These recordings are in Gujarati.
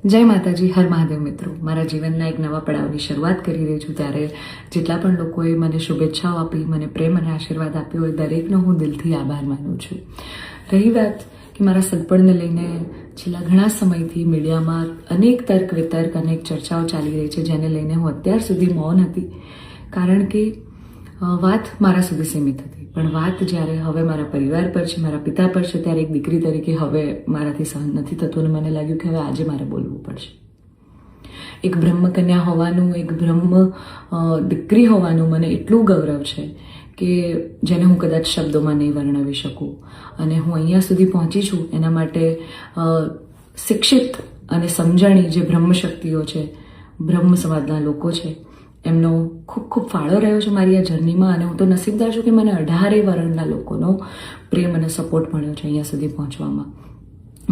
જય માતાજી, હર મહાદેવ મિત્રો. મારા જીવનના એક નવા પડાવની શરૂઆત કરી રહી છું ત્યારે જેટલા પણ લોકોએ મને શુભેચ્છાઓ આપી, મને પ્રેમ અને આશીર્વાદ આપ્યો હોય દરેકનો હું દિલથી આભાર માનું છું. રહી વાત કે મારા સગપણને લઈને છેલ્લા ઘણા સમયથી મીડિયામાં અનેક તર્ક વિતર્ક, અનેક ચર્ચાઓ ચાલી રહી છે, જેને લઈને હું અત્યાર સુધી મૌન હતી, કારણ કે વાત મારા સુધી સીમિત હતી. પણ વાત જ્યારે હવે મારા પરિવાર પર છે, મારા પિતા પર છે, ત્યારે એક દીકરી તરીકે હવે મારાથી સહન નથી થતું અને મને લાગ્યું કે હવે આજે મારે બોલવું પડશે. એક બ્રહ્મકન્યા હોવાનું, એક બ્રહ્મ દીકરી હોવાનું મને એટલું ગૌરવ છે કે જેને હું કદાચ શબ્દોમાં નહીં વર્ણવી શકું. અને હું અહીંયા સુધી પહોંચી છું એના માટે શિક્ષિત અને સમજણી જે બ્રહ્મશક્તિઓ છે, બ્રહ્મ સમાજના લોકો છે, એમનો ખૂબ ખૂબ ફાળો રહ્યો છે મારી આ જર્નીમાં. અને હું તો નસીબદાર છું કે મને 18 વર્ણના લોકોનો પ્રેમ અને સપોર્ટ મળ્યો છે અહીંયા સુધી પહોંચવામાં.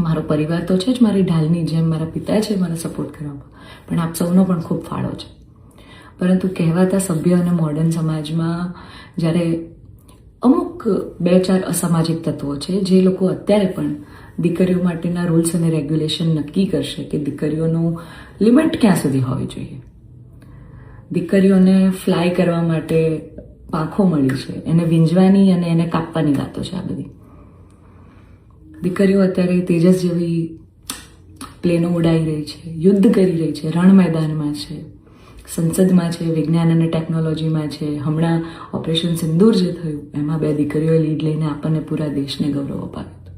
મારો પરિવાર તો છે જ, મારી ઢાલની જેમ મારા પિતા છે મને સપોર્ટ કરવામાં, પણ આપ સૌનો પણ ખૂબ ફાળો છે. પરંતુ કહેવાતા સભ્ય અને મોડર્ન સમાજમાં જ્યારે અમુક 2-4 અસામાજિક તત્વો છે જે લોકો અત્યારે પણ દીકરીઓ માટેના રૂલ્સ અને રેગ્યુલેશન નક્કી કરશે કે દીકરીઓનું લિમિટ ક્યાં સુધી હોવી જોઈએ, દીકરીઓને ફ્લાય કરવા માટે પાંખો મળી છે, એને વીંજવાની અને એને કાપવાની વાતો છે. આ બધી દીકરીઓ અત્યારે તેજસ જેવી પ્લેનો ઉડાઈ રહી છે, યુદ્ધ કરી રહી છે, રણ મેદાનમાં છે, સંસદમાં છે, વિજ્ઞાન અને ટેકનોલોજીમાં છે. હમણાં ઓપરેશન સિંદૂર જે થયું એમાં 2 દીકરીઓએ લીડ લઈને આપણને પૂરા દેશને ગૌરવ અપાવ્યું.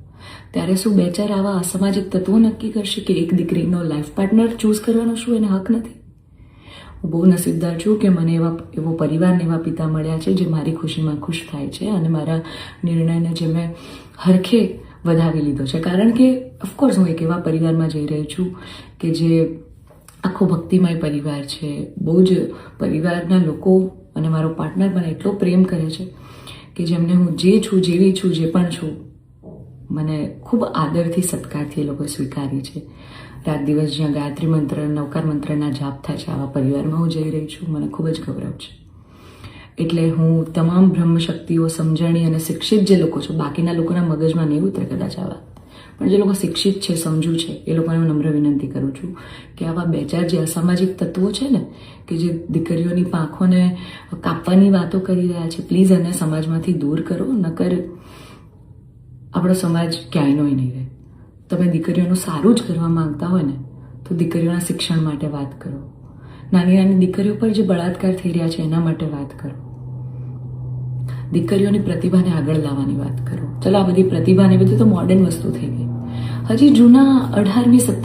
ત્યારે શું 2-4 આવા અસામાજિક તત્વો નક્કી કરશે કે એક દીકરીનો લાઈફ પાર્ટનર ચૂઝ કરવાનો શું એને હક નથી? હું બહુ નસીબદાર છું કે મને એવો પરિવારને, એવા પિતા મળ્યા છે જે મારી ખુશીમાં ખુશ થાય છે અને મારા નિર્ણયને જે મેં હરખે વધાવી લીધો છે. કારણ કે ઓફકોર્સ હું એક એવા પરિવારમાં જઈ રહી છું કે જે આખો ભક્તિમય પરિવાર છે. બહુ જ પરિવારના લોકો અને મારો પાર્ટનર મને એટલો પ્રેમ કરે છે કે જેમને હું જે છું, જેવી છું, જે પણ છું, મને ખૂબ આદરથી, સત્કારથી એ લોકોએ સ્વીકારી છે. રાત દિવસ જ્યાં ગાયત્રી મંત્ર, નવકાર મંત્રના જાપ થાય છે, આવા પરિવારમાં હું જઈ રહી છું. મને ખૂબ જ ગૌરવ છે. એટલે હું તમામ બ્રહ્મશક્તિઓ, સમજણી અને શિક્ષિત જે લોકો છે, બાકીના લોકોના મગજમાં નહીં ઉતરે કદાચ આવા, પણ જે લોકો શિક્ષિત છે, સમજુ છે, એ લોકોને હું નમ્ર વિનંતી કરું છું કે આવા 2-4 જે અસામાજિક તત્વો છે ને, કે જે દીકરીઓની પાંખોને કાપવાની વાતો કરી રહ્યા છે, પ્લીઝ એને સમાજમાંથી દૂર કરો, નકર આપણો સમાજ ક્યાંયનો નહીં રહે. તમે દીકરીઓનું સારું જ કરવા માંગતા હોય ને તો દીકરીઓના શિક્ષણ માટે વાત કરો. નાની નાની દીકરીઓ પર જે બળાત્કાર થઈ રહ્યા છે એના માટે વાત કરો. દીકરીઓની પ્રતિભાને આગળ લાવવાની વાત કરો. ચલો, આ બધી પ્રતિભાને બધું તો મોડર્ન વસ્તુ થઈ ગઈ. હજી જૂના 18મી 17